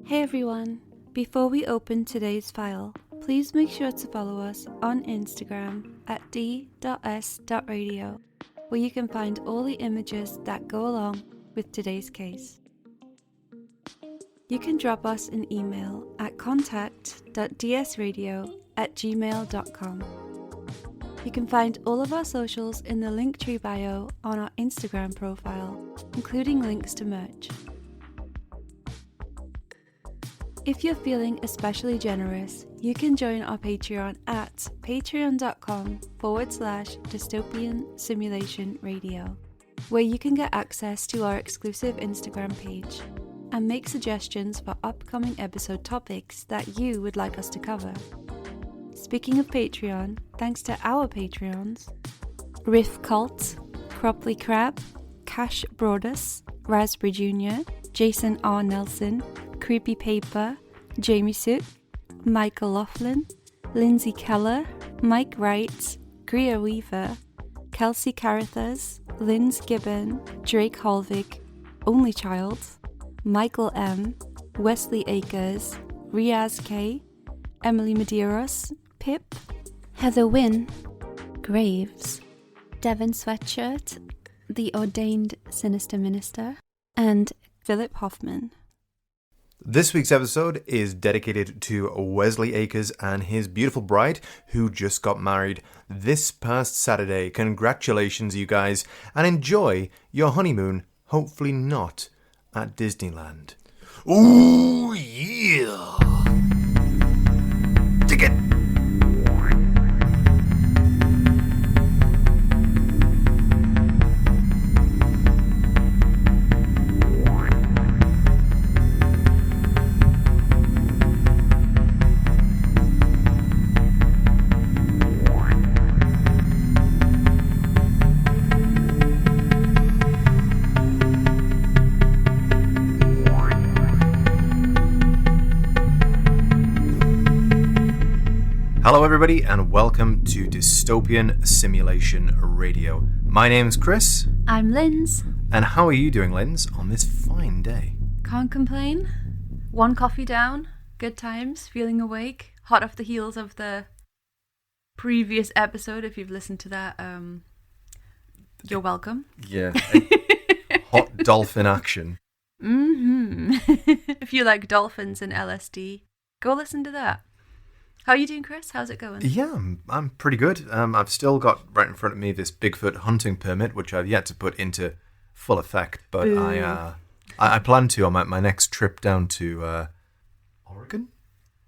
Hey everyone! Before we open today's file, please make sure to follow us on Instagram at d.s.radio, where you can find all the images that go along with today's case. You can drop us an email at contact.dsradio@gmail.com. You can find all of our socials in the Linktree bio on our Instagram profile, including links to merch. If you're feeling especially generous, you can join our Patreon at patreon.com/dystopian simulation radio, where you can get access to our exclusive Instagram page and make suggestions for upcoming episode topics that you would like us to cover. Speaking of Patreon, thanks to our Patreons, Riff Cult, Cropley Crab, Cash Broadus, Raspberry Jr., Jason R. Nelson, Creepy Paper, Jamie Sook, Michael Laughlin, Lindsay Keller, Mike Wright, Greer Weaver, Kelsey Carruthers, Linz Gibbon, Drake Holvig, Only Child, Michael M, Wesley Akers, Riaz K, Emily Medeiros, Pip, Heather Wynn, Graves, Devon Sweatshirt, The Ordained Sinister Minister, and Philip Hoffman. This week's episode is dedicated to Wesley Akers and his beautiful bride, who just got married this past Saturday. Congratulations, you guys, and enjoy your honeymoon, hopefully not at Disneyland. Ooh, yeah! Ticket! Hello everybody and welcome to Dystopian Simulation Radio. My name's Chris. I'm Linz. And how are you doing, Linz, on this fine day? Can't complain. One coffee down, good times, feeling awake, hot off the heels of the previous episode. If you've listened to that, you're welcome. Yeah, hot dolphin action. If you like dolphins and LSD, go listen to that. How are you doing, Chris? How's it going? Yeah, I'm pretty good. I've still got right in front of me this Bigfoot hunting permit, which I've yet to put into full effect. But I plan to on my next trip down to Oregon.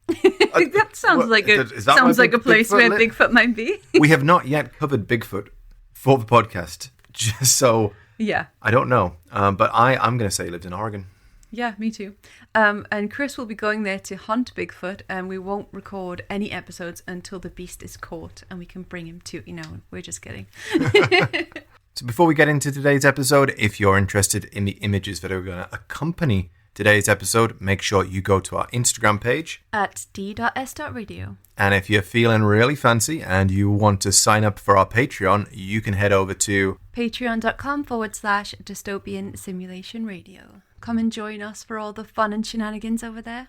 That sounds like a place where Bigfoot might be. We have not yet covered Bigfoot for the podcast, just so yeah. I don't know, but I'm going to say he lives in Oregon. Yeah, me too. And Chris will be going there to hunt Bigfoot, and we won't record any episodes until the beast is caught and we can bring him to, we're just kidding. So before we get into today's episode, if you're interested in the images that are going to accompany today's episode, make sure you go to our Instagram page at d.s.radio. And if you're feeling really fancy and you want to sign up for our Patreon, you can head over to patreon.com/dystopian simulation radio. Come and join us for all the fun and shenanigans over there.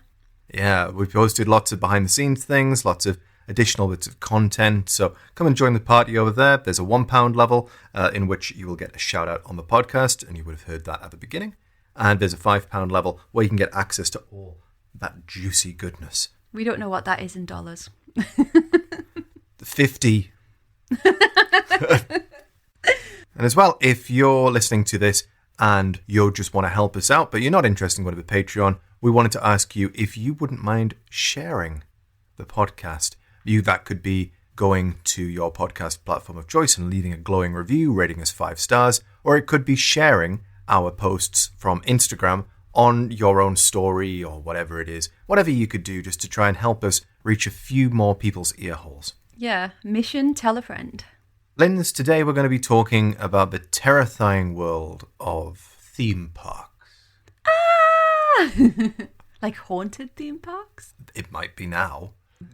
Yeah, we've posted lots of behind-the-scenes things, lots of additional bits of content, so come and join the party over there. There's a £1 level in which you will get a shout-out on the podcast, and you would have heard that at the beginning. And there's a £5 level where you can get access to all that juicy goodness. We don't know what that is in dollars. 50. And as well, if you're listening to this and you just want to help us out, but you're not interested in going to the Patreon, we wanted to ask you if you wouldn't mind sharing the podcast. That could be going to your podcast platform of choice and leaving a glowing review, rating us 5 stars, or it could be sharing our posts from Instagram on your own story or whatever it is. Whatever you could do just to try and help us reach a few more people's ear holes. Yeah, mission tell a friend. Linz, today we're going to be talking about the terrifying world of theme parks. Like haunted theme parks? It might be now.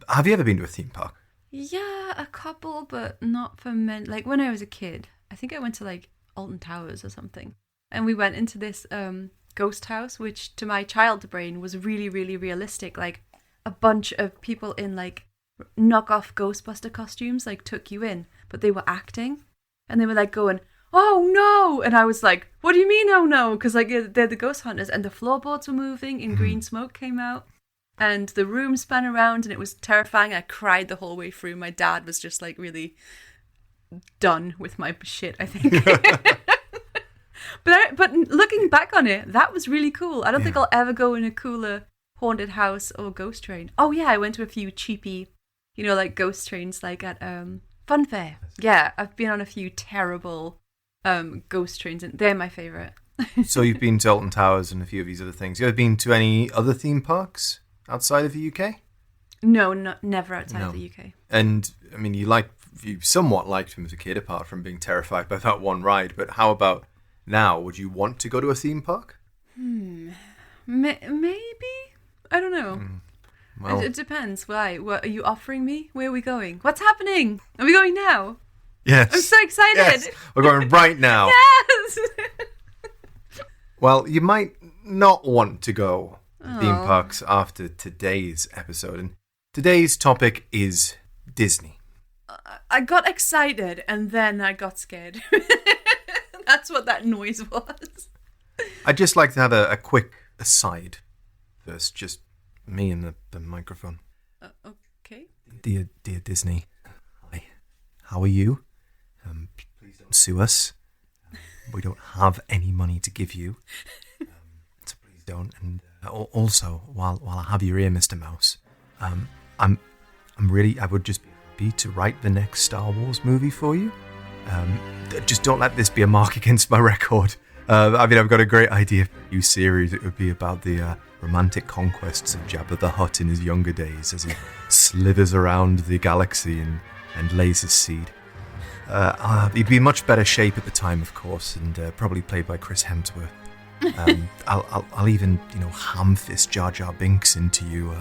Have you ever been to a theme park? Yeah, a couple, but not for men. Like when I was a kid, I think I went to like Alton Towers or something. And we went into this ghost house, which to my child brain was really, really realistic. Like a bunch of people in like knockoff Ghostbuster costumes like took you in, but they were acting and they were like going, "Oh no!" And I was like, "What do you mean, oh no?" Because like they're the ghost hunters, and the floorboards were moving and green smoke came out and the room span around and it was terrifying. I cried the whole way through. My dad was just like really done with my shit, I think. But looking back on it, that was really cool. I don't think I'll ever go in a cooler haunted house or ghost train. Oh yeah, I went to a few cheapy, like ghost trains like at Fun Fair. Yeah, I've been on a few terrible ghost trains and they're my favourite. So you've been to Alton Towers and a few of these other things. You ever been to any other theme parks outside of the UK? No, never outside of the UK. And I mean, you somewhat liked him as a kid, apart from being terrified by that one ride. But how about now? Would you want to go to a theme park? Maybe. I don't know. Well, it depends. Why? What are you offering me? Where are we going? What's happening? Are we going now? yes. I'm so excited. Yes. We're going right now. Yes. Well, you might not want to go to theme parks after today's episode. And today's topic is Disney. I got excited and then I got scared. That's what that noise was. I'd just like to have a quick aside first, just me and the microphone. Okay. Dear Disney, hi. How are you? Please don't sue us. We don't have any money to give you, so please don't. And also, while I have your ear, Mr. Mouse, I would just be happy to write the next Star Wars movie for you. Just don't let this be a mark against my record. I've got a great idea for a new series. It would be about the romantic conquests of Jabba the Hutt in his younger days as he slithers around the galaxy and lays his seed. He'd be in much better shape at the time, of course, and probably played by Chris Hemsworth. I'll even, ham-fist Jar Jar Binks into you.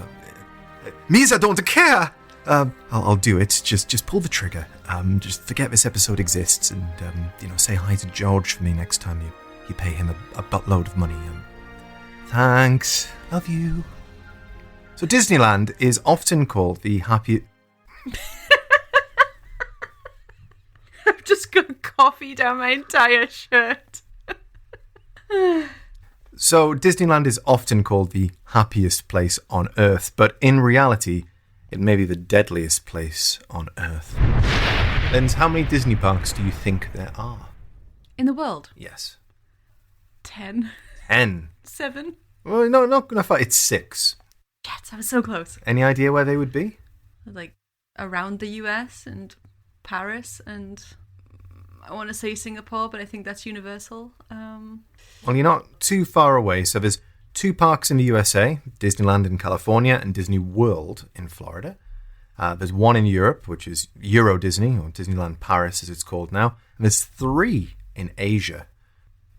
Misa, don't care! I'll do it. Just pull the trigger. Just forget this episode exists, and say hi to George for me next time you pay him a buttload of money. Thanks. Love you. So Disneyland is often called the happiest. I've just got coffee down my entire shirt. So Disneyland is often called the happiest place on Earth, but in reality, it may be the deadliest place on Earth. Linz, how many Disney parks do you think there are? In the world? Yes. 10. 10. 7. Well, no, not gonna fight. It's 6. Yes, I was so close. Any idea where they would be? Like around the US and Paris and I want to say Singapore, but I think that's Universal. Well, you're not too far away. So there's 2 parks in the USA, Disneyland in California and Disney World in Florida. There's 1 in Europe, which is Euro Disney, or Disneyland Paris as it's called now. And there's 3 in Asia.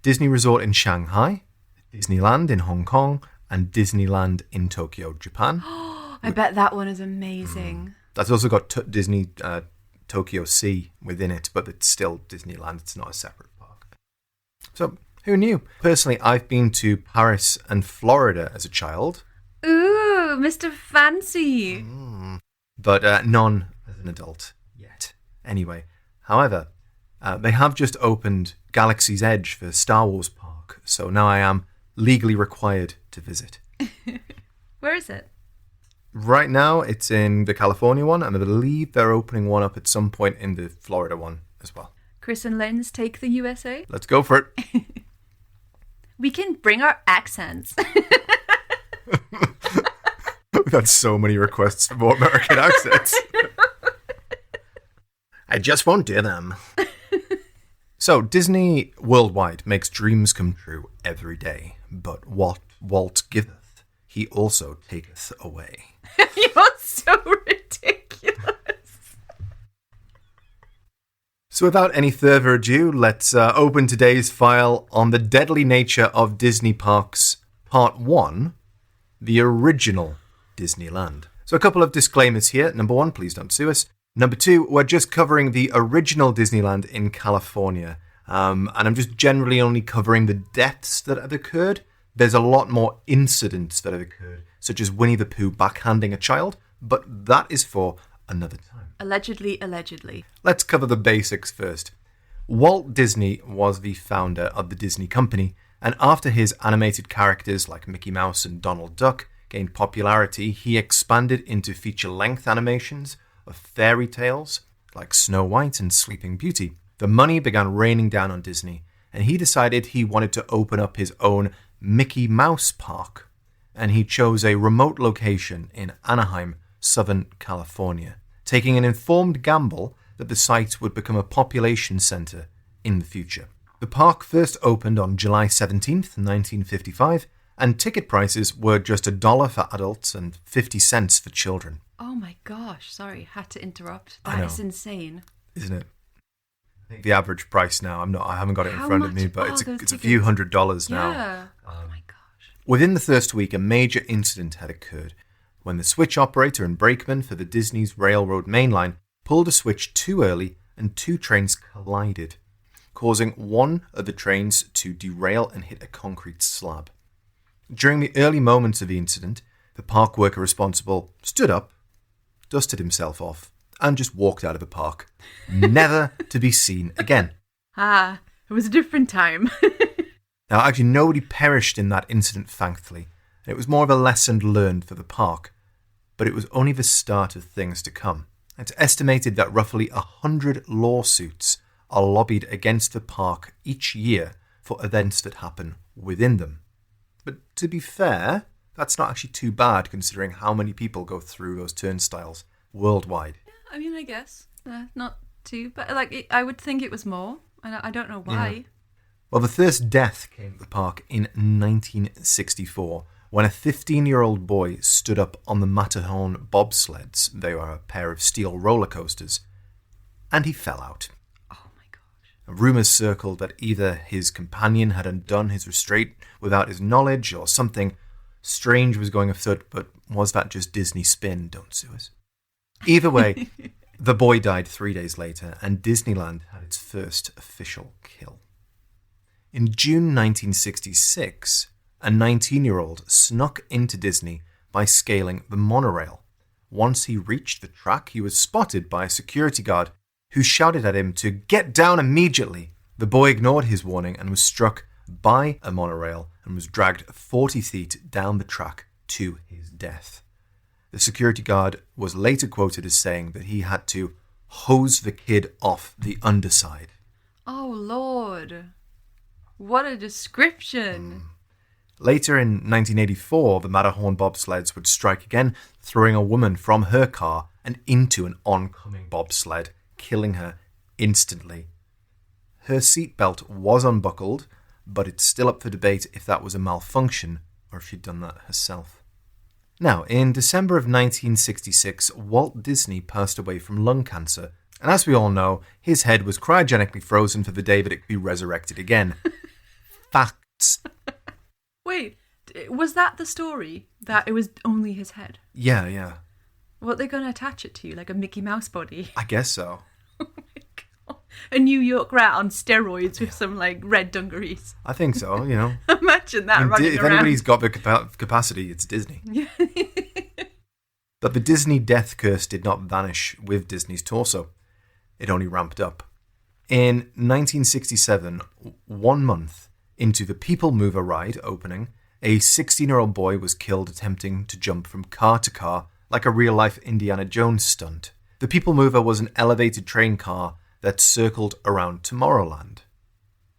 Disney Resort in Shanghai, Disneyland in Hong Kong, and Disneyland in Tokyo, Japan. I bet that one is amazing. That's also got Disney Tokyo Sea within it, but it's still Disneyland. It's not a separate park. So, who knew? Personally, I've been to Paris and Florida as a child. Ooh, Mr. Fancy. But none as an adult yet. Anyway, however, they have just opened Galaxy's Edge for Star Wars Park, so now I am legally required to visit. Where is it? Right now, it's in the California one, and I believe they're opening one up at some point in the Florida one as well. Chris and Linz take the USA. Let's go for it. We can bring our accents. We've had so many requests for more American accents. I just won't do them. So, Disney worldwide makes dreams come true every day, but what Walt giveth, he also taketh away. You're so ridiculous. So without any further ado, let's open today's file on the deadly nature of Disney parks, Part 1, the original Disneyland. So a couple of disclaimers here. Number 1, please don't sue us. Number 2, we're just covering the original Disneyland in California. And I'm just generally only covering the deaths that have occurred. There's a lot more incidents that have occurred, such as Winnie the Pooh backhanding a child, but that is for another time. Allegedly. Let's cover the basics first. Walt Disney was the founder of the Disney Company, and after his animated characters like Mickey Mouse and Donald Duck gained popularity, he expanded into feature-length animations of fairy tales like Snow White and Sleeping Beauty. The money began raining down on Disney, and he decided he wanted to open up his own Mickey Mouse Park, and he chose a remote location in Anaheim, Southern California, taking an informed gamble that the site would become a population center in the future. The park first opened on July 17th, 1955, and ticket prices were just $1 for adults and 50 cents for children. Oh my gosh, sorry, had to interrupt. I know. That is insane. Isn't it? I think the average price now, I haven't got it in front of me, but it's a few $100s now. Yeah. Oh my gosh. Within the first week, a major incident had occurred when the switch operator and brakeman for the Disney's Railroad main line pulled a switch too early and two trains collided, causing one of the trains to derail and hit a concrete slab. During the early moments of the incident, the park worker responsible stood up, dusted himself off, and just walked out of the park, never to be seen again. It was a different time. Now, actually, nobody perished in that incident, thankfully, and it was more of a lesson learned for the park, but it was only the start of things to come. It's estimated that roughly 100 lawsuits are lobbied against the park each year for events that happen within them. But to be fair, that's not actually too bad considering how many people go through those turnstiles worldwide. I mean, I guess. Not too, but I would think it was more. And I don't know why. Yeah. Well, the first death came at the park in 1964 when a 15-year-old boy stood up on the Matterhorn bobsleds. They were a pair of steel roller coasters. And he fell out. Oh my gosh. Rumours circled that either his companion had undone his restraint without his knowledge or something strange was going afoot, but was that just Disney spin? Don't sue us. Either way, the boy died 3 days later, and Disneyland had its first official kill. In June 1966, a 19-year-old snuck into Disney by scaling the monorail. Once he reached the track, he was spotted by a security guard who shouted at him to get down immediately. The boy ignored his warning and was struck by a monorail and was dragged 40 feet down the track to his death. The security guard was later quoted as saying that he had to hose the kid off the underside. Oh, Lord. What a description. Later in 1984, the Matterhorn bobsleds would strike again, throwing a woman from her car and into an oncoming bobsled, killing her instantly. Her seatbelt was unbuckled, but it's still up for debate if that was a malfunction or if she'd done that herself. Now, in December of 1966, Walt Disney passed away from lung cancer, and as we all know, his head was cryogenically frozen for the day that it could be resurrected again. Facts. Wait, was that the story? That it was only his head? Yeah. What, they're going to attach it to you, like a Mickey Mouse body? I guess so. Oh my God. A New York rat on steroids with some, red dungarees. I think so, Imagine that running if around. anybody's got the capacity, it's Disney. But the Disney death curse did not vanish with Disney's torso. It only ramped up. In 1967, 1 month into the People Mover ride opening, a 16-year-old boy was killed attempting to jump from car to car like a real-life Indiana Jones stunt. The People Mover was an elevated train car that circled around Tomorrowland.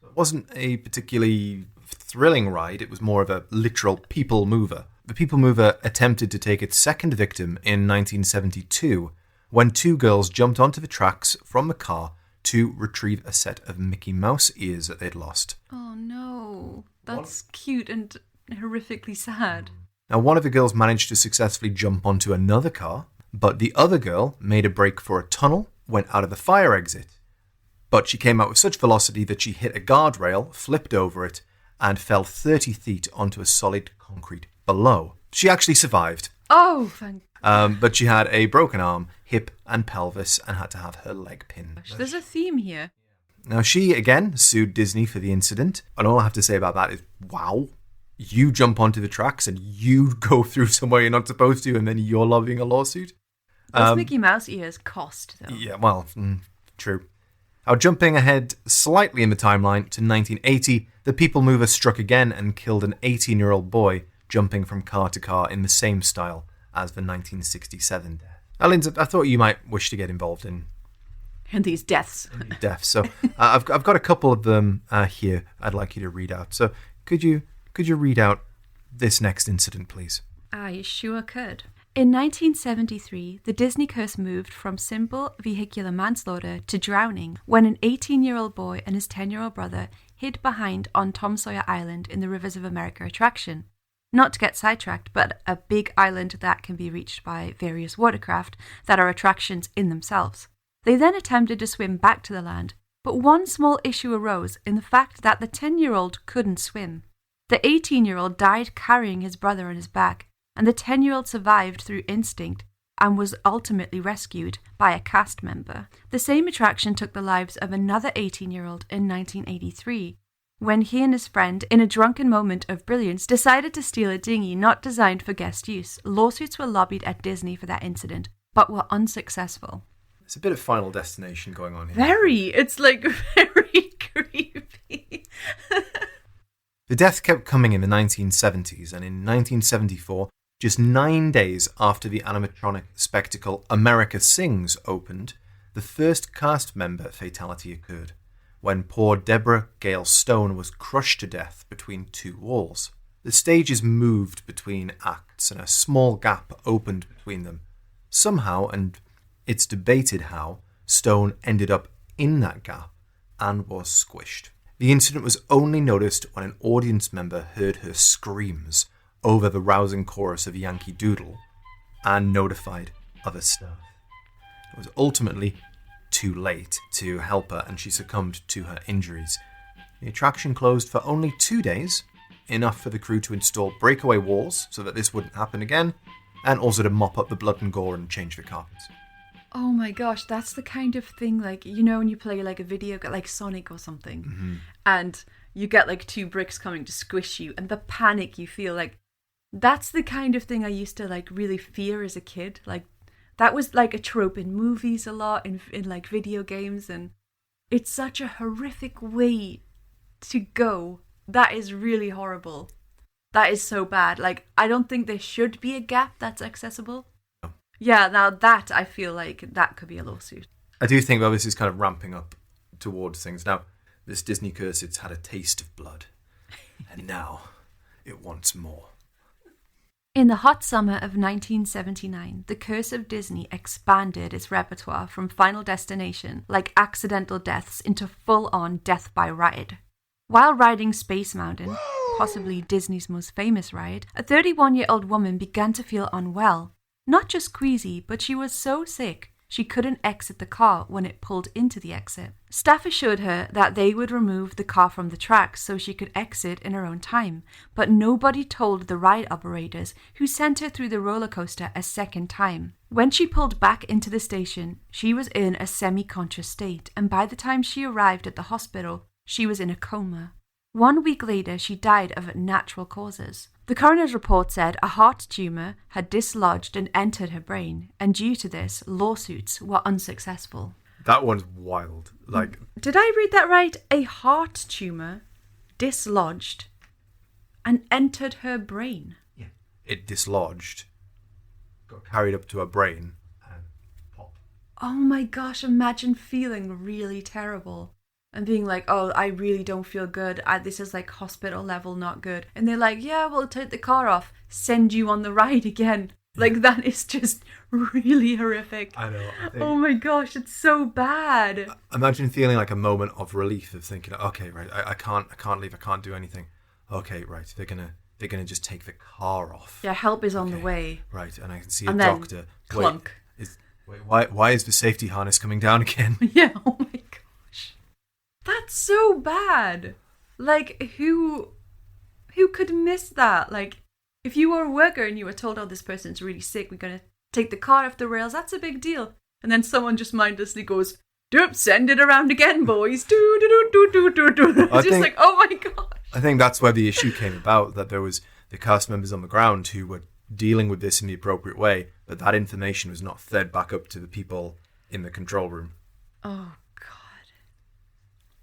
It wasn't a particularly thrilling ride, it was more of a literal people mover. The People Mover attempted to take its second victim in 1972 when two girls jumped onto the tracks from the car to retrieve a set of Mickey Mouse ears that they'd lost. Oh no, that's cute and horrifically sad. Now, one of the girls managed to successfully jump onto another car, but the other girl made a break for a tunnel, went out of the fire exit. But she came out with such velocity that she hit a guardrail, flipped over it, and fell 30 feet onto a solid concrete below. She actually survived. Oh, thank but she had a broken arm, hip, and pelvis, and had to have her leg pinned. There's a theme here. Now, she, again, sued Disney for the incident, and all I have to say about that is, wow. you jump onto the tracks and you go through somewhere you're not supposed to, and then you're lobbying a lawsuit. Those Mickey Mouse ears cost, though. Yeah, well, true. Now, jumping ahead slightly in the timeline to 1980, the People Mover struck again and killed an 18-year-old boy jumping from car to car in the same style as the 1967 death. Now, Linz, I thought you might wish to get involved in these deaths. So I've got a couple of them here I'd like you to read out. So could you read out this next incident, please? I sure could. In 1973, the Disney curse moved from simple vehicular manslaughter to drowning when an 18-year-old boy and his 10-year-old brother hid behind on Tom Sawyer Island in the Rivers of America attraction. Not to get sidetracked, but a big island that can be reached by various watercraft that are attractions in themselves. They then attempted to swim back to the land, but one small issue arose in the fact that the 10-year-old couldn't swim. The 18-year-old died carrying his brother on his back, and the 10-year-old survived through instinct and was ultimately rescued by a cast member. The same attraction took the lives of another 18-year-old in 1983, when he and his friend, in a drunken moment of brilliance, decided to steal a dinghy not designed for guest use. Lawsuits were lobbied at Disney for that incident, but were unsuccessful. There's a bit of Final Destination going on here. Very! It's like very creepy. The death kept coming in the 1970s, and in 1974, just 9 days after the animatronic spectacle America Sings opened, the first cast member fatality occurred, when poor Deborah Gale Stone was crushed to death between two walls. The stages moved between acts, and a small gap opened between them. Somehow, and it's debated how, Stone ended up in that gap and was squished. The incident was only noticed when an audience member heard her screams over the rousing chorus of Yankee Doodle and notified other staff. It was ultimately too late to help her, and she succumbed to her injuries. The attraction closed for only 2 days, enough for the crew to install breakaway walls so that this wouldn't happen again, and also to mop up the blood and gore and change the carpets. Oh my gosh, that's the kind of thing, like, you know, when you play like a video game, like Sonic or something, and you get like two bricks coming to squish you, and the panic you feel, like, that's the kind of thing I used to like really fear as a kid. Like, that was like a trope in movies a lot, in like video games, and it's such a horrific way to go. That is really horrible. That is so bad. Like, I don't think there should be a gap that's accessible. Yeah, now that, I feel like that could be a lawsuit. I do think, well, this is kind of ramping up towards things. Now, this Disney curse, it's had a taste of blood. And now, it wants more. In the hot summer of 1979, the Curse of Disney expanded its repertoire from Final Destination, like accidental deaths, into full-on death by ride. While riding Space Mountain, possibly Disney's most famous ride, a 31-year-old woman began to feel unwell. Not just queasy, but she was so sick she couldn't exit the car when it pulled into the exit. Staff assured her that they would remove the car from the tracks so she could exit in her own time, but nobody told the ride operators, who sent her through the roller coaster a second time. When she pulled back into the station, she was in a semi-conscious state, and by the time she arrived at the hospital, she was in a coma. 1 week later, she died of natural causes. The coroner's report said a heart tumour had dislodged and entered her brain, and due to this, lawsuits were unsuccessful. That one's wild. Like, did I read that right? A heart tumour dislodged and entered her brain. Yeah. It dislodged, got carried up to her brain, and popped. Oh my gosh, imagine feeling really terrible. And being like, oh, I really don't feel good. This is like hospital level, not good. And they're like, yeah, we'll take the car off, send you on the ride again. Like, that is just really horrific. I know. Oh my gosh, it's so bad. Imagine feeling like a moment of relief of thinking, okay, right, I can't leave, I can't do anything. Okay, right, they're gonna just take the car off. Yeah, help is on the way. Right, and I can see and a then doctor. Clunk. Why is the safety harness coming down again? Yeah, oh my god. That's so bad. Like, who could miss that? Like, if you were a worker and you were told, oh, this person's really sick, we're going to take the car off the rails, that's a big deal. And then someone just mindlessly goes, Send it around again, boys. Do, do, do, do, do, do. It's just like, oh my God. I think that's where the issue came about, that there was the cast members on the ground who were dealing with this in the appropriate way, but that information was not fed back up to the people in the control room. Oh, God.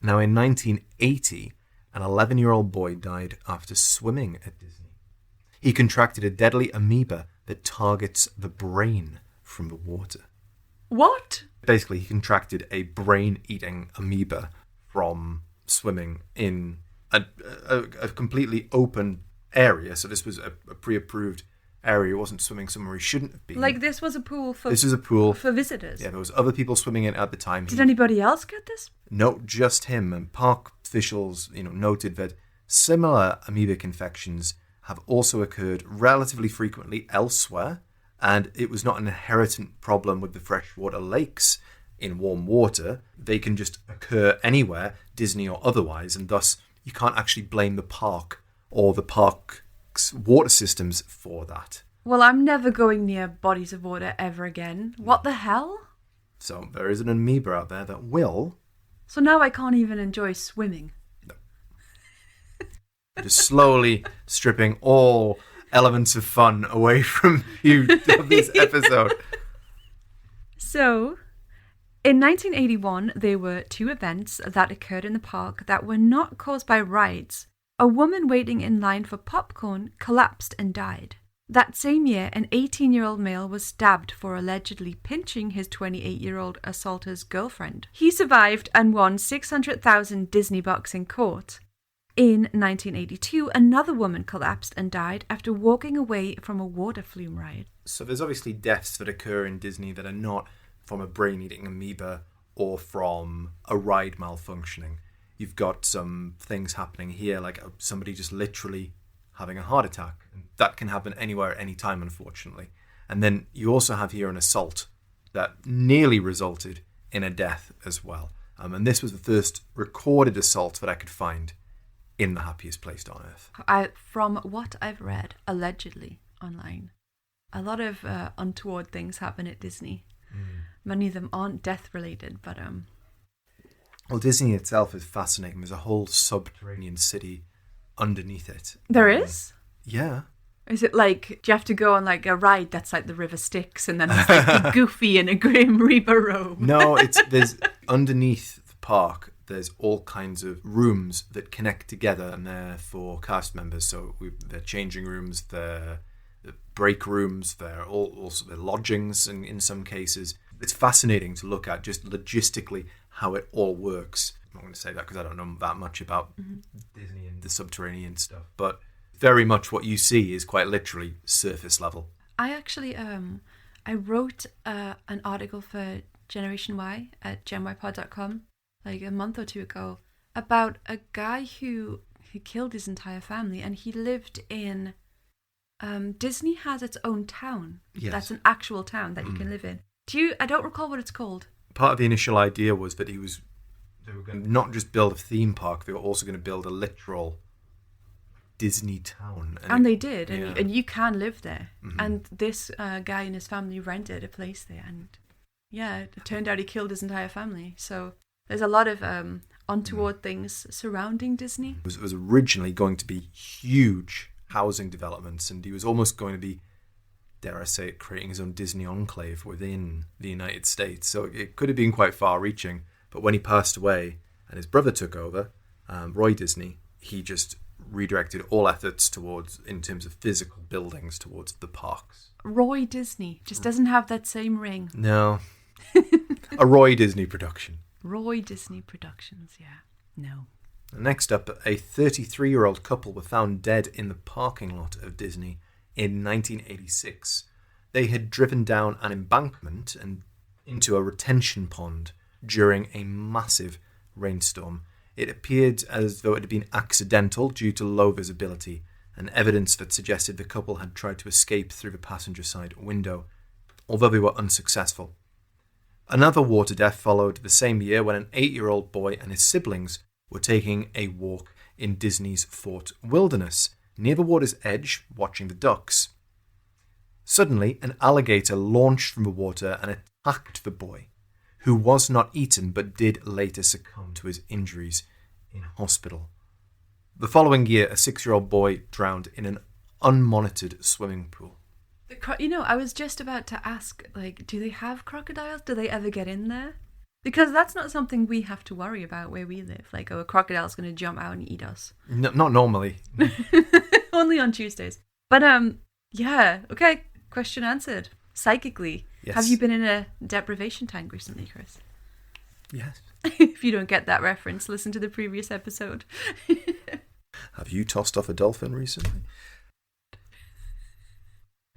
Now, in 1980, an 11-year-old boy died after swimming at Disney. He contracted a deadly amoeba that targets the brain from the water. What? Basically, he contracted a brain-eating amoeba from swimming in a completely open area. So this was a pre-approved area. He wasn't swimming somewhere he shouldn't have been. Like this was a pool for... This is a pool for visitors? Yeah, there was other people swimming in it at the time. Did anybody else get this? No, just him. And park officials, noted that similar amoebic infections have also occurred relatively frequently elsewhere, and it was not an inherent problem with the freshwater lakes in warm water. They can just occur anywhere, Disney or otherwise, and thus you can't actually blame the park or the park's water systems for that. Well, I'm never going near bodies of water ever again. What the hell? So there is an amoeba out there that will... So now I can't even enjoy swimming. No. Just slowly stripping all elements of fun away from you of this episode. So, in 1981, there were 2 events that occurred in the park that were not caused by rides. A woman waiting in line for popcorn collapsed and died. That same year, an 18-year-old male was stabbed for allegedly pinching his 28-year-old assaulter's girlfriend. He survived and won $600,000 Disney bucks in court. In 1982, another woman collapsed and died after walking away from a water flume ride. So there's obviously deaths that occur in Disney that are not from a brain-eating amoeba or from a ride malfunctioning. You've got some things happening here, like somebody just literally having a heart attack. And that can happen anywhere, anytime, unfortunately. And then you also have here an assault that nearly resulted in a death as well. And this was the first recorded assault that I could find in the happiest place on earth. From what I've read, allegedly, online, a lot of untoward things happen at Disney. Many of them aren't death-related, but... Well, Disney itself is fascinating. There's a whole subterranean city underneath it. There is? Yeah. Is it like, do you have to go on like a ride that's like the River Styx and then it's like Goofy in a Grim Reaper robe? No, there's underneath the park, there's all kinds of rooms that connect together, and they're for cast members. So they're changing rooms, they're break rooms, they're also they're lodgings in some cases. It's fascinating to look at just logistically how it all works. I'm not going to say that because I don't know that much about Disney and the subterranean stuff, but very much what you see is quite literally surface level. I actually I wrote an article for Generation Y at genypod.com like a month or 2 ago about a guy who killed his entire family, and he lived in Disney has its own town. Yes. That's an actual town that you can live in. I don't recall what it's called. Part of the initial idea was that they were going to not just build a theme park, they were also going to build a literal Disney town. And they did, yeah. and you can live there. And this guy and his family rented a place there, and yeah, it turned out he killed his entire family. So there's a lot of untoward things surrounding Disney. It was originally going to be huge housing developments, and he was almost going to be, dare I say it, creating his own Disney enclave within the United States. So it could have been quite far-reaching. But when he passed away and his brother took over, Roy Disney, he just redirected all efforts in terms of physical buildings, towards the parks. Roy Disney just doesn't have that same ring. No. A Roy Disney production. Roy Disney Productions, yeah. No. Next up, a 33-year-old couple were found dead in the parking lot of Disney in 1986. They had driven down an embankment and into a retention pond during a massive rainstorm. It appeared as though it had been accidental due to low visibility, and evidence that suggested the couple had tried to escape through the passenger side window, although they were unsuccessful. Another water death followed the same year when an 8-year-old boy and his siblings were taking a walk in Disney's Fort Wilderness, near the water's edge, watching the ducks. Suddenly, an alligator launched from the water and attacked the boy, who was not eaten but did later succumb to his injuries in hospital. The following year, a 6-year-old boy drowned in an unmonitored swimming pool. I was just about to ask, do they have crocodiles? Do they ever get in there? Because that's not something we have to worry about where we live. A crocodile's going to jump out and eat us. No, not normally. Only on Tuesdays. But, yeah. Okay. Question answered. Psychically. Yes. Have you been in a deprivation tank recently, Chris? Yes. If you don't get that reference, listen to the previous episode. Have you tossed off a dolphin recently?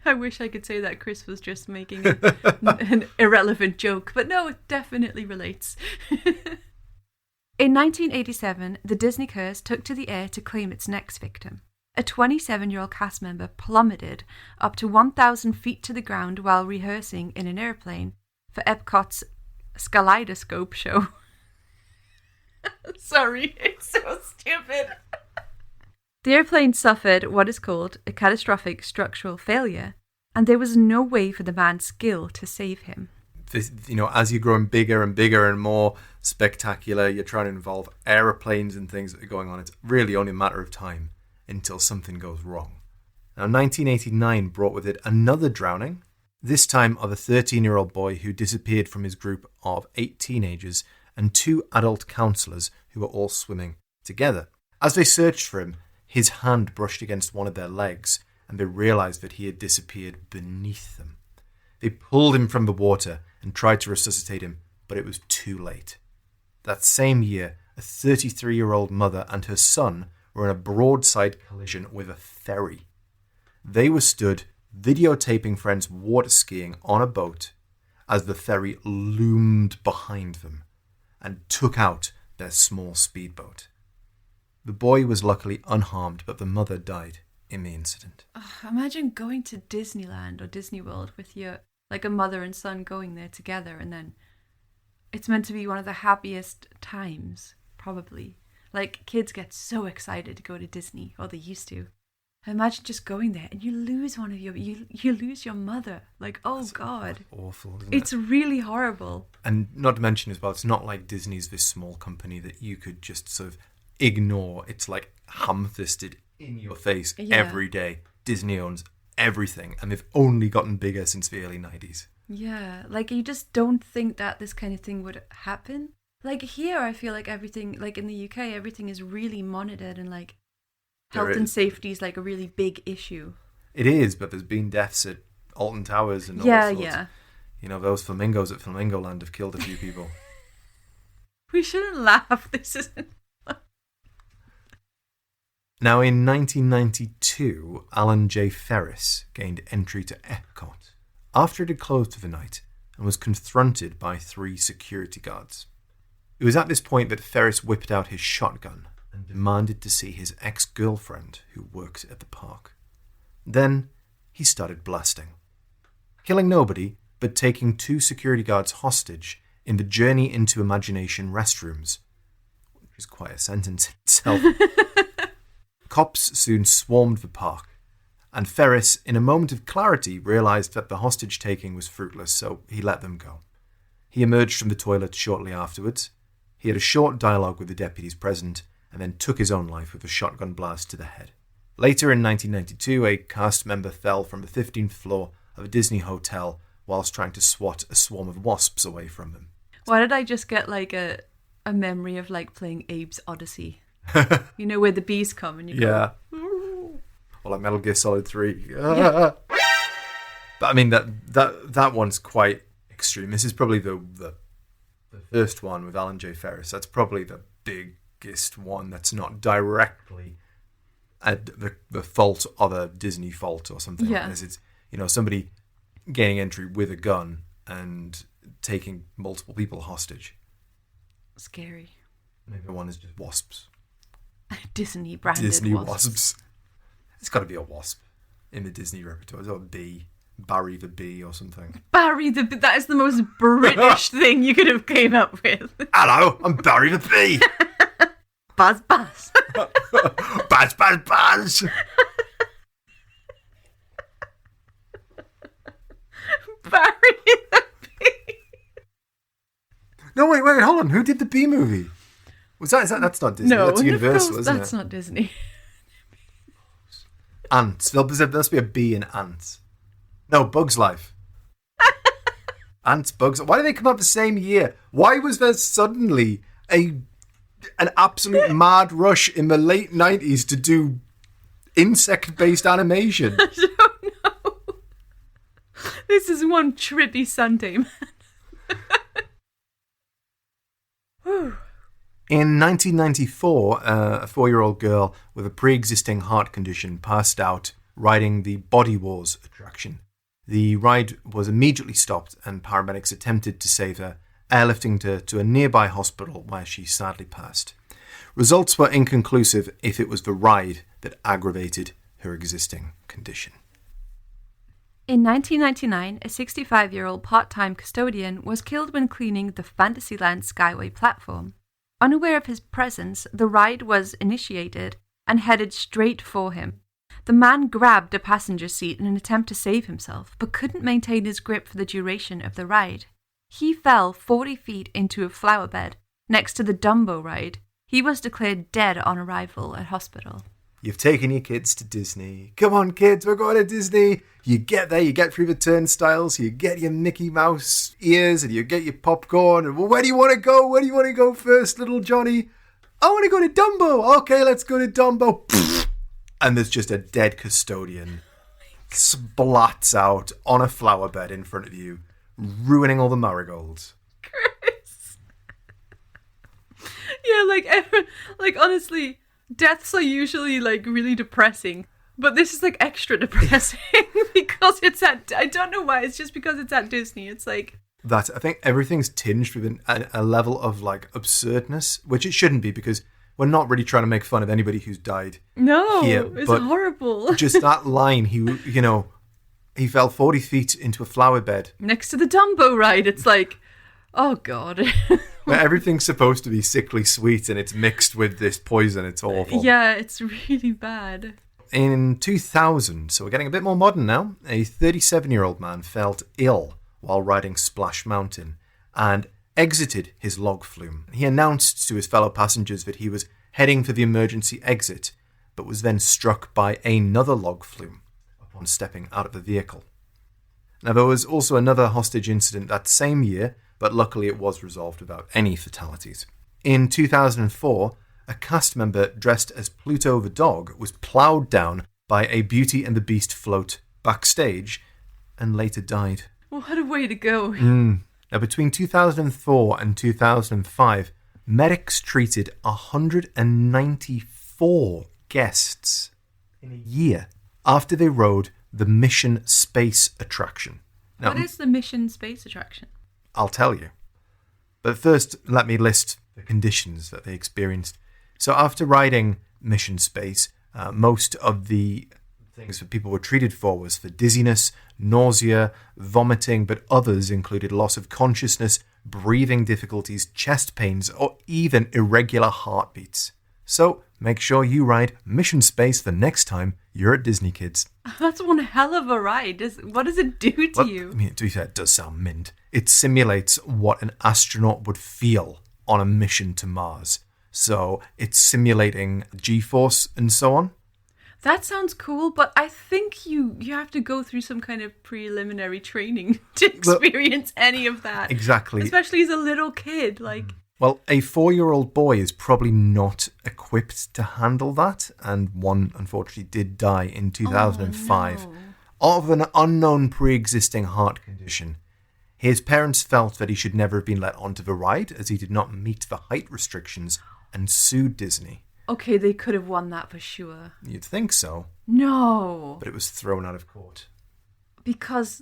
I wish I could say that Chris was just making an irrelevant joke, but no, it definitely relates. In 1987, the Disney curse took to the air to claim its next victim. A 27-year-old cast member plummeted up to 1,000 feet to the ground while rehearsing in an airplane for Epcot's Kaleidoscope show. Sorry, it's so stupid. The airplane suffered what is called a catastrophic structural failure, and there was no way for the man's skill to save him. This, as you're growing bigger and bigger and more spectacular, you're trying to involve aeroplanes and things that are going on. It's really only a matter of time until something goes wrong. Now, 1989 brought with it another drowning, this time of a 13-year-old boy who disappeared from his group of 8 teenagers and 2 adult counselors who were all swimming together. As they searched for him, his hand brushed against one of their legs, and they realized that he had disappeared beneath them. They pulled him from the water and tried to resuscitate him, but it was too late. That same year, a 33-year-old mother and her son were in a broadside collision with a ferry. They were stood videotaping friends water skiing on a boat as the ferry loomed behind them and took out their small speedboat. The boy was luckily unharmed, but the mother died in the incident. Imagine going to Disneyland or Disney World with your, a mother and son going there together, and then it's meant to be one of the happiest times, probably. Kids get so excited to go to Disney, or they used to. Imagine just going there and you lose one of you lose your mother. That's God. Awful, isn't it's it? really horrible. And not to mention as well, it's not like Disney's this small company that you could just sort of ignore. It's ham-fisted in your face every day. Disney owns everything, and they've only gotten bigger since the early 90s. Yeah, you just don't think that this kind of thing would happen. Here, I feel like everything, in the UK, everything is really monitored, and health and safety is a really big issue. It is, but there's been deaths at Alton Towers and all sorts. Yeah. Those flamingos at Flamingo Land have killed a few people. We shouldn't laugh. This isn't. Now, in 1992, Alan J. Ferris gained entry to Epcot after it had closed for the night and was confronted by 3 security guards. It was at this point that Ferris whipped out his shotgun and demanded to see his ex-girlfriend who worked at the park. Then he started blasting, killing nobody but taking 2 security guards hostage in the Journey into Imagination restrooms, which is quite a sentence in itself. Cops soon swarmed the park, and Ferris, in a moment of clarity, realised that the hostage-taking was fruitless, so he let them go. He emerged from the toilet shortly afterwards. He had a short dialogue with the deputies present, and then took his own life with a shotgun blast to the head. Later in 1992, a cast member fell from the 15th floor of a Disney hotel whilst trying to swat a swarm of wasps away from them. Why did I just get a memory of playing Abe's Odyssey? Where the bees come and you go... Yeah. Or Metal Gear Solid 3. Yeah. But I mean, that one's quite extreme. This is probably the first one with Alan J. Ferris. That's probably the biggest one that's not directly the fault of a Disney fault or something like this. It's, somebody gaining entry with a gun and taking multiple people hostage. Scary. Maybe one is just wasps. Disney branded Disney wasps. It's got to be a wasp in the Disney repertoire. It's a bee. Barry the Bee or something. Barry the Bee. That is the most British thing you could have came up with. Hello, I'm Barry the Bee. Buzz, buzz. Buzz, buzz, buzz. Barry the Bee. on. Who did the Bee movie? Was that? That's not Disney. No, that's Universal, isn't that's it? not Disney. Ants. There must be a bee in Ants. No, Bug's Life. Ants, Bugs. Why did they come out the same year? Why was there suddenly an absolute mad rush in the late 90s to do insect-based animation? I don't know. This is one trippy Sunday, man. In 1994, a 4-year-old girl with a pre-existing heart condition passed out riding the Body Wars attraction. The ride was immediately stopped and paramedics attempted to save her, airlifting her to a nearby hospital where she sadly passed. Results were inconclusive if it was the ride that aggravated her existing condition. In 1999, a 65-year-old part-time custodian was killed when cleaning the Fantasyland Skyway platform. Unaware of his presence, the ride was initiated and headed straight for him. The man grabbed a passenger seat in an attempt to save himself, but couldn't maintain his grip for the duration of the ride. He fell 40 feet into a flower bed next to the Dumbo ride. He was declared dead on arrival at hospital. You've taken your kids to Disney. Come on, kids, we're going to Disney. You get there, you get through the turnstiles, you get your Mickey Mouse ears, and you get your popcorn. And well, where do you want to go? Where do you want to go first, little Johnny? I want to go to Dumbo. Okay, let's go to Dumbo. And there's just a dead custodian splats out on a flower bed in front of you, ruining all the marigolds. Chris. Yeah, like honestly, deaths are usually like really depressing, but this is like extra depressing because it's at, I don't know why, it's just because it's at Disney. It's like that. I think everything's tinged with a level of like absurdness, which it shouldn't be because we're not really trying to make fun of anybody who's died. No, here, it's horrible. Just that line, he fell 40 feet into a flower bed. Next to the Dumbo ride, it's like, oh God. Where everything's supposed to be sickly sweet and it's mixed with this poison. It's awful. Yeah, it's really bad. In 2000, so we're getting a bit more modern now, a 37-year-old man felt ill while riding Splash Mountain and exited his log flume. He announced to his fellow passengers that he was heading for the emergency exit, but was then struck by another log flume upon stepping out of the vehicle. Now, there was also another hostage incident that same year, but luckily it was resolved without any fatalities. In 2004, a cast member dressed as Pluto the dog was ploughed down by a Beauty and the Beast float backstage and later died. What a way to go. Now, between 2004 and 2005, medics treated 194 guests in a year after they rode the Mission Space attraction. Now, what is the Mission Space attraction? I'll tell you. But first, let me list the conditions that they experienced. So after riding Mission Space, most of the things that people were treated for was for dizziness, nausea, vomiting, but others included loss of consciousness, breathing difficulties, chest pains, or even irregular heartbeats. So make sure you ride Mission Space the next time you're at Disney, kids. That's one hell of a ride. What does it do to you? I mean, to be fair, it does sound mint. It simulates what an astronaut would feel on a mission to Mars. So it's simulating G-force and so on. That sounds cool, but I think you have to go through some kind of preliminary training to experience any of that. Exactly. Especially as a little kid, like... Well, a 4-year-old boy is probably not equipped to handle that, and one, unfortunately, did die in 2005 of an unknown pre-existing heart condition. His parents felt that he should never have been let onto the ride, as he did not meet the height restrictions, and sued Disney. Okay, they could have won that for sure. You'd think so. No. But it was thrown out of court. Because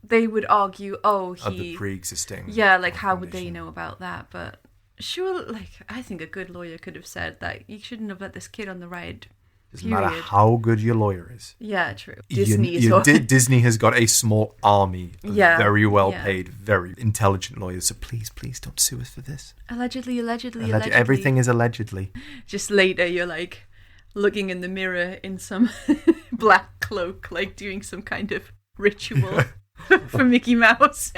they would argue, of the pre-existing. Yeah, like how would they know about that? But sure, like I think a good lawyer could have said that you shouldn't have let this kid on the ride. Doesn't matter how good your lawyer is. Yeah, true. Disney has got a small army of very well-paid, yeah. very intelligent lawyers. So please don't sue us for this. Allegedly. Everything is allegedly. Just later, you're like looking in the mirror in some black cloak, like doing some kind of ritual for Mickey Mouse.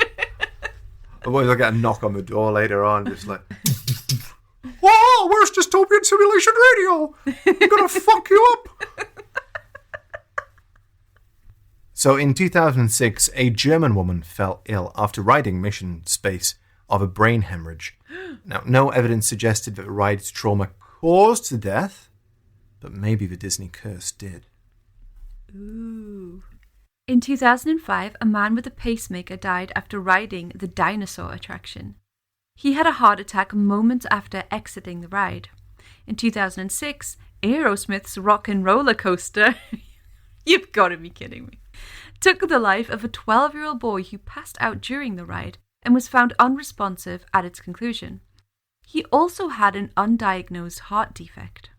Otherwise I'll get a knock on the door later on, just like, whoa, where's Dystopian Simulation Radio? I'm gonna fuck you up. So in 2006, a German woman fell ill after riding mission space of a brain hemorrhage. Now, no evidence suggested that the ride's trauma caused the death, but maybe the Disney curse did. Ooh. In 2005, a man with a pacemaker died after riding the dinosaur attraction. He had a heart attack moments after exiting the ride. In 2006, Aerosmith's Rock and Roller Coaster, you've got to be kidding me, took the life of a 12-year-old boy who passed out during the ride and was found unresponsive at its conclusion. He also had an undiagnosed heart defect.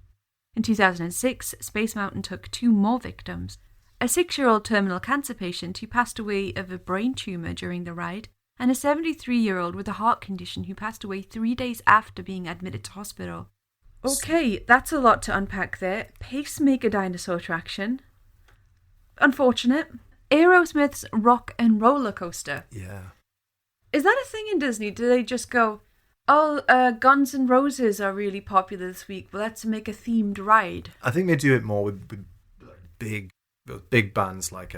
In 2006, Space Mountain took 2 more victims, a 6-year-old terminal cancer patient who passed away of a brain tumour during the ride, and a 73-year-old with a heart condition who passed away 3 days after being admitted to hospital. Okay, that's a lot to unpack there. Pacemaker dinosaur attraction. Unfortunate. Aerosmith's Rock and Roller Coaster. Yeah. Is that a thing in Disney? Do they just go, Guns N' Roses are really popular this week, but let's make a themed ride? I think they do it more with big bands like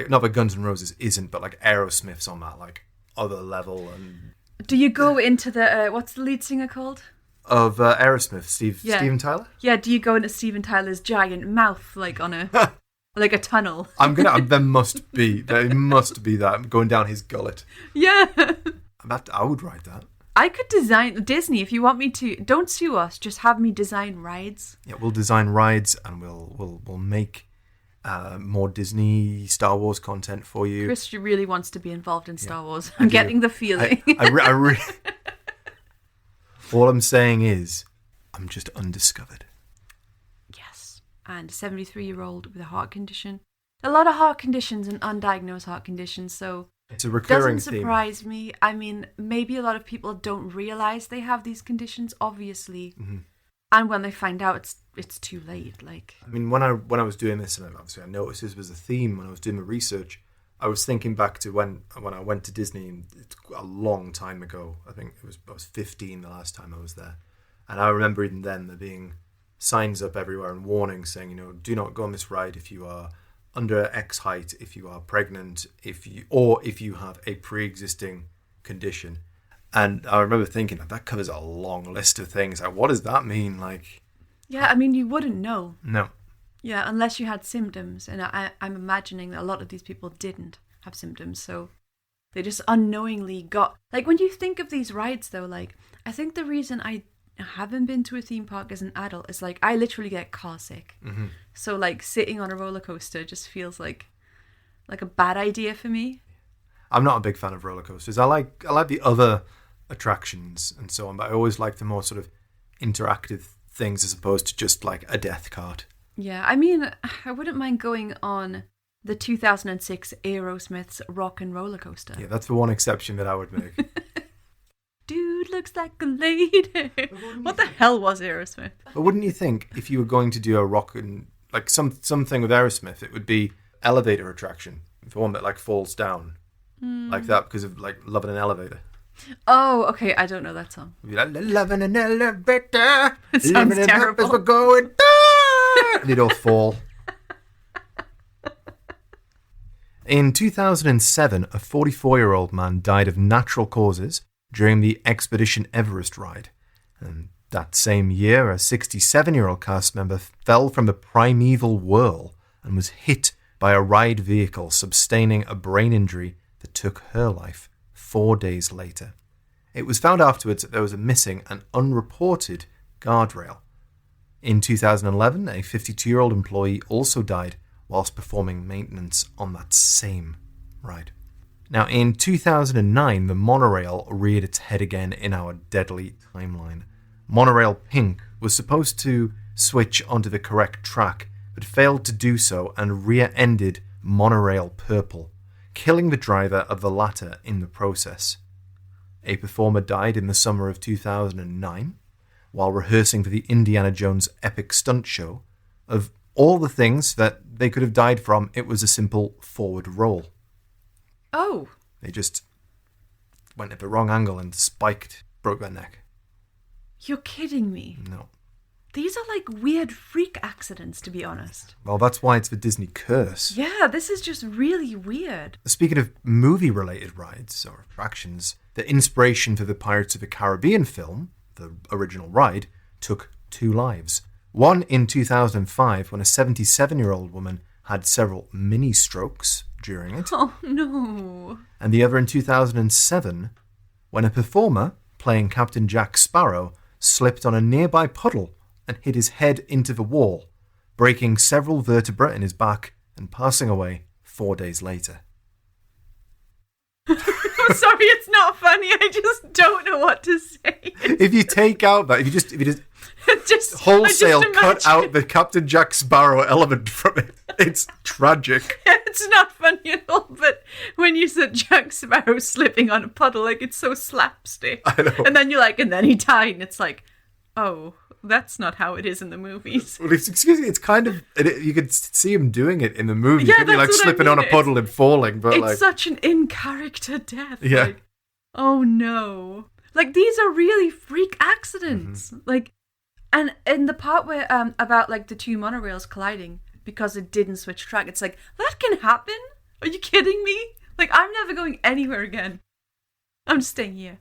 not that Guns N' Roses isn't, but like Aerosmith's on that like other level. And do you go into the what's the lead singer called? Of Aerosmith, Steven Tyler? Yeah, do you go into Steven Tyler's giant mouth like on a like a tunnel? There must be that going down his gullet. Yeah. I would ride that. I could design Disney if you want me to. Don't sue us. Just have me design rides. Yeah, we'll design rides and we'll make more Disney Star Wars content for you. Chris really wants to be involved in Star Wars. I'm getting the feeling. All I'm saying is, I'm just undiscovered. Yes, and a 73-year-old with a heart condition. A lot of heart conditions and undiagnosed heart conditions, so it's a recurring doesn't surprise me. I mean, maybe a lot of people don't realize they have these conditions, obviously. Mm-hmm. And when they find out, it's too late. Like, I mean, when I was doing this, and obviously I noticed this was a theme when I was doing my research, I was thinking back to when I went to Disney, and it's a long time ago. I think I was 15 the last time I was there, and I remember even then there being signs up everywhere and warnings saying, do not go on this ride if you are under X height, if you are pregnant, if you have a pre-existing condition. And I remember thinking that covers a long list of things. Like, what does that mean? Like, yeah, I mean, you wouldn't know. No. Yeah, unless you had symptoms. And I'm imagining that a lot of these people didn't have symptoms. So they just unknowingly got... Like, when you think of these rides, though, like, I think the reason I haven't been to a theme park as an adult is, like, I literally get car sick. Mm-hmm. So, like, sitting on a roller coaster just feels like a bad idea for me. I'm not a big fan of roller coasters. I like the other attractions and so on, but I always like the more sort of interactive things as opposed to just like a death cart. Yeah, I mean, I wouldn't mind going on the 2006 Aerosmith's Rock and Roller Coaster. Yeah, that's the one exception that I would make. Dude looks like a lady. What the hell was Aerosmith? But wouldn't you think if you were going to do a rock and like something with Aerosmith, it would be elevator attraction, the one that like falls down like that because of like loving an elevator. Oh, okay. I don't know that song. Loving an elevator. It sounds terrible. We're going down. They'd all fall. In 2007, a 44-year-old man died of natural causes during the Expedition Everest ride. And that same year, a 67-year-old cast member fell from the primeval whirl and was hit by a ride vehicle, sustaining a brain injury that took her life 4 days later. It was found afterwards that there was a missing and unreported guardrail. In 2011, a 52-year-old employee also died whilst performing maintenance on that same ride. Now, in 2009, the monorail reared its head again in our deadly timeline. Monorail Pink was supposed to switch onto the correct track, but failed to do so and rear-ended Monorail Purple, killing the driver of the latter in the process. A performer died in the summer of 2009 while rehearsing for the Indiana Jones epic stunt show. Of all the things that they could have died from, it was a simple forward roll. Oh. They just went at the wrong angle and broke their neck. You're kidding me. No. These are like weird freak accidents, to be honest. Well, that's why it's the Disney curse. Yeah, this is just really weird. Speaking of movie-related rides or attractions, the inspiration for the Pirates of the Caribbean film, the original ride, took 2 lives. One in 2005 when a 77-year-old woman had several mini-strokes during it. Oh, no. And the other in 2007 when a performer playing Captain Jack Sparrow slipped on a nearby puddle and hit his head into the wall, breaking several vertebrae in his back and passing away 4 days later. I'm sorry, it's not funny. I just don't know what to say. If you take out that, if you just wholesale cut out the Captain Jack Sparrow element from it, it's tragic. It's not funny at all, but when you said Jack Sparrow slipping on a puddle, like, it's so slapstick. I know. And then you're like, and then he died, and it's like, oh, that's not how it is in the movies. Well, excuse me, it's kind of, you could see him doing it in the movie. Yeah, couldn't you? Like slipping on a puddle and falling. But it's such an in-character death. Yeah. Like, oh no. Like, these are really freak accidents. Mm-hmm. Like, and in the part where, about like the 2 monorails colliding because it didn't switch track, it's like, that can happen? Are you kidding me? Like, I'm never going anywhere again. I'm just staying here.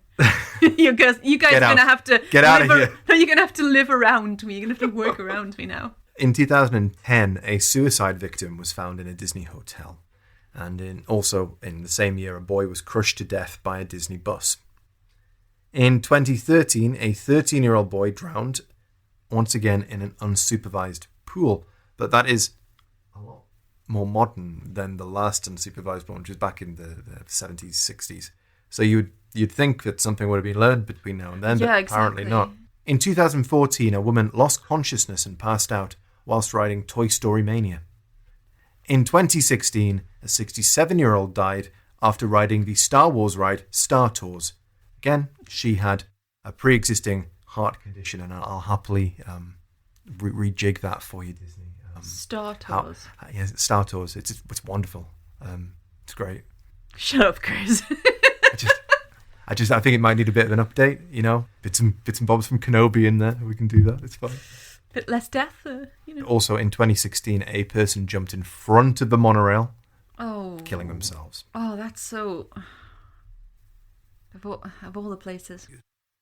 you guys are gonna have to get out of here. No, you're gonna have to live around me. You're gonna have to work around me now. In 2010, a suicide victim was found in a Disney hotel. And also in the same year, a boy was crushed to death by a Disney bus. In 2013, a 13-year-old boy drowned, once again in an unsupervised pool. But that is a lot more modern than the last unsupervised one, which was back in the 70s, 60s. So you'd think that something would have been learned between now and then, but apparently not. In 2014, a woman lost consciousness and passed out whilst riding Toy Story Mania. In 2016, a 67-year-old died after riding the Star Wars ride Star Tours. Again, she had a pre-existing heart condition, and I'll happily rejig that for you, Disney. Star Tours. Yes, Star Tours. It's wonderful. It's great. Shut up, Chris. I think it might need a bit of an update, you know? Bits and bobs from Kenobi in there. We can do that. It's fine. Bit less death, Also, in 2016, a person jumped in front of the monorail, killing themselves. Oh, that's so... Of all the places.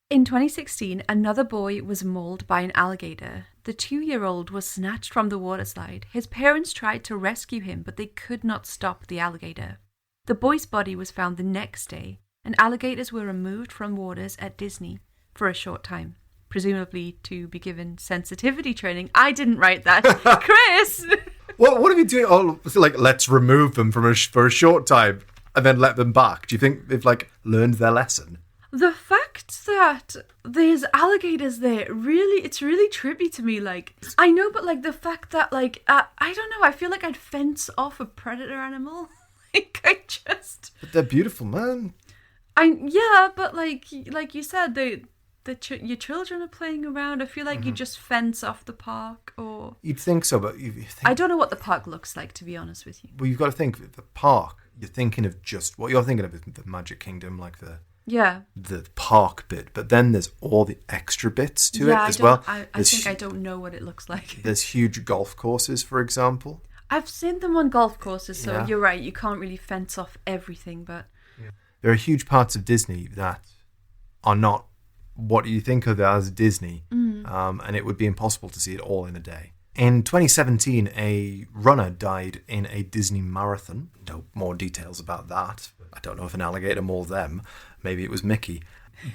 In 2016, another boy was mauled by an alligator. The 2-year-old was snatched from the water slide. His parents tried to rescue him, but they could not stop the alligator. The boy's body was found the next day, and alligators were removed from waters at Disney for a short time, presumably to be given sensitivity training. I didn't write that. Chris! What are we doing? Oh, like, let's remove them for a short time and then let them back. Do you think they've, like, learned their lesson? The fact that there's alligators there, it's really trippy to me. Like, I know, but, like, the fact that, like, I don't know, I feel like I'd fence off a predator animal. But they're beautiful, man. Yeah, but like you said, your children are playing around. I feel like you just fence off the park, or you'd think so, but I don't know what the park looks like, to be honest with you. Well, you've got to think the park. You're thinking of just what you're thinking of is the Magic Kingdom, like the park bit. But then there's all the extra bits to it as well. I think I don't know what it looks like. There's huge golf courses, for example. I've seen them on golf courses, so you're right. You can't really fence off everything, but there are huge parts of Disney that are not what you think of as Disney, and it would be impossible to see it all in a day. In 2017, a runner died in a Disney marathon. No more details about that. I don't know if an alligator mauled them. Maybe it was Mickey.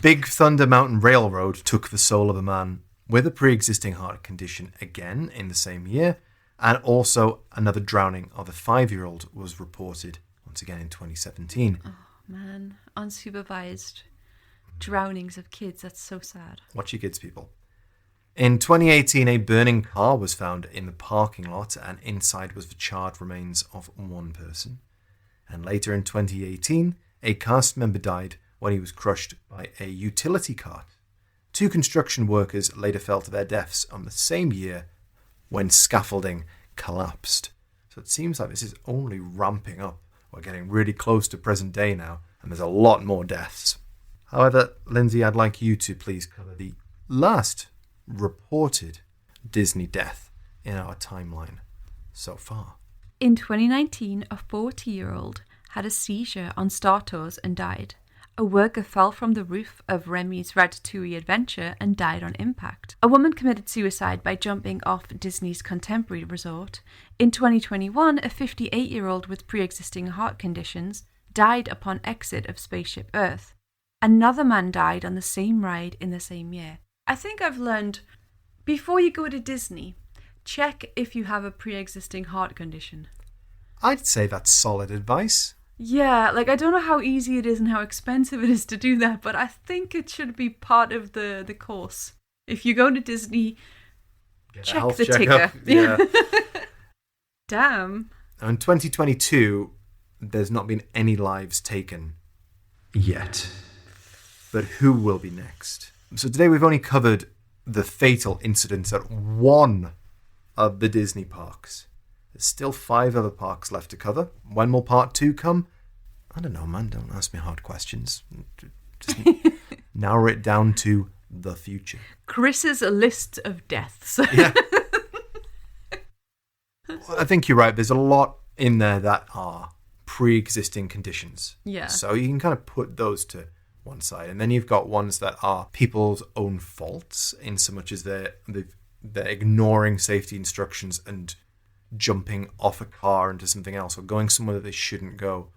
Big Thunder Mountain Railroad took the soul of a man with a pre-existing heart condition again in the same year. And also another drowning of a 5-year-old was reported once again in 2017. Oh, man. Unsupervised drownings of kids. That's so sad. Watch your kids, people. In 2018, a burning car was found in the parking lot, and inside was the charred remains of one person. And later in 2018, a cast member died when he was crushed by a utility cart. 2 construction workers later fell to their deaths on the same year when scaffolding collapsed. So it seems like this is only ramping up. We're getting really close to present day now, and there's a lot more deaths. However, Lindsay, I'd like you to please cover the last reported Disney death in our timeline so far. In 2019, a 40-year-old had a seizure on Star Tours and died. A worker fell from the roof of Remy's Ratatouille adventure and died on impact. A woman committed suicide by jumping off Disney's Contemporary Resort. In 2021, a 58-year-old with pre-existing heart conditions died upon exit of Spaceship Earth. Another man died on the same ride in the same year. I think I've learned, before you go to Disney, check if you have a pre-existing heart condition. I'd say that's solid advice. Yeah, like I don't know how easy it is and how expensive it is to do that, but I think it should be part of the course. If you go to Disney, check the ticker. Yeah. Damn. Now in 2022, there's not been any lives taken yet. But who will be next? So today we've only covered the fatal incidents at one of the Disney parks. There's still 5 other parks left to cover. When will part 2 come? I don't know, man. Don't ask me hard questions. Just narrow it down to the future. Chris's list of deaths. Yeah. Well, I think you're right. There's a lot in there that are pre-existing conditions. Yeah. So you can kind of put those to one side. And then you've got ones that are people's own faults in so much as they're ignoring safety instructions and jumping off a car into something else or going somewhere that they shouldn't go.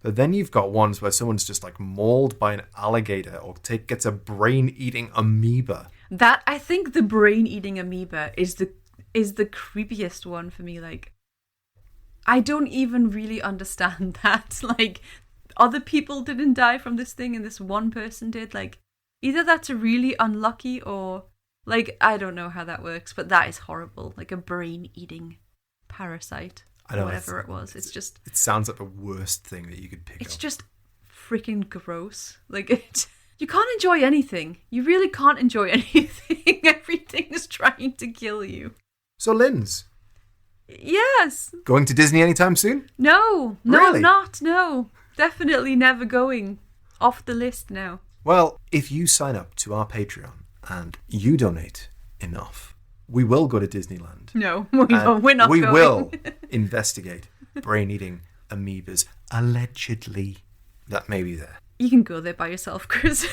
But then you've got ones where someone's just like mauled by an alligator or gets a brain-eating amoeba. That, I think the brain-eating amoeba is the creepiest one for me. Like, I don't even really understand that. Like, other people didn't die from this thing and this one person did. Like, either that's really unlucky or, like, I don't know how that works, but that is horrible. Like a brain-eating parasite, or whatever it was. It's just... It sounds like the worst thing that you could pick up. It's just freaking gross. Like, you can't enjoy anything. You really can't enjoy anything. Everything is trying to kill you. So, Linz. Yes. Going to Disney anytime soon? No, Really? No. Definitely never going. Off the list now. Well, if you sign up to our Patreon and you donate enough, we will go to Disneyland. No, we're not we going. We will investigate brain-eating amoebas, allegedly, that may be there. You can go there by yourself, Chris.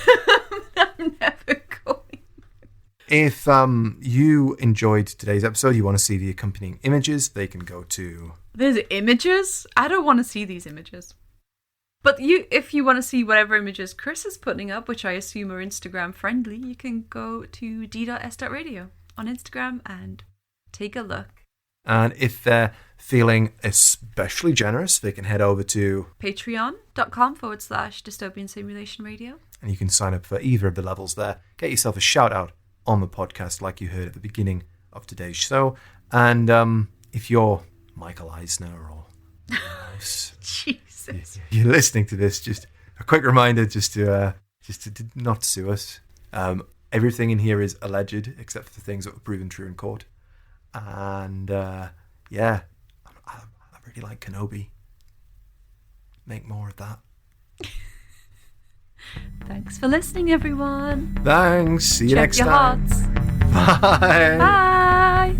I'm never going. If you enjoyed today's episode, you want to see the accompanying images, they can go to... There's images? I don't want to see these images. But if you want to see whatever images Chris is putting up, which I assume are Instagram friendly, you can go to d.s.radio on Instagram and take a look. And if they're feeling especially generous, they can head over to patreon.com/dystopian simulation radio. And you can sign up for either of the levels there. Get yourself a shout out on the podcast like you heard at the beginning of today's show. And if you're Michael Eisner or Jesus, you're listening to this, just a quick reminder just to not sue us. Everything in here is alleged except for the things that were proven true in court. And yeah, I really like Kenobi. Make more of that. Thanks for listening, everyone. Thanks. See you next Check your time. hearts. Bye. Bye.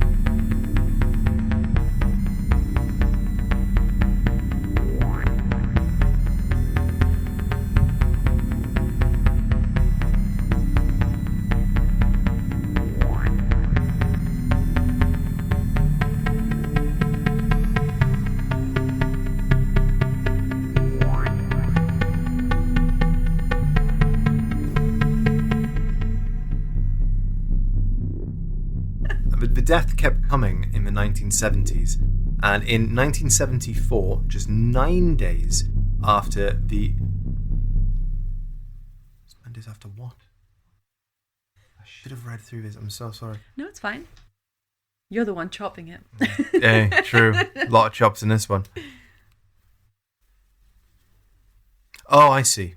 The death kept coming in the 1970s, and in 1974, just 9 days after the... 9 days after what? I should have read through this, I'm so sorry. No, it's fine. You're the one chopping it. Yeah, true. A lot of chops in this one. Oh, I see.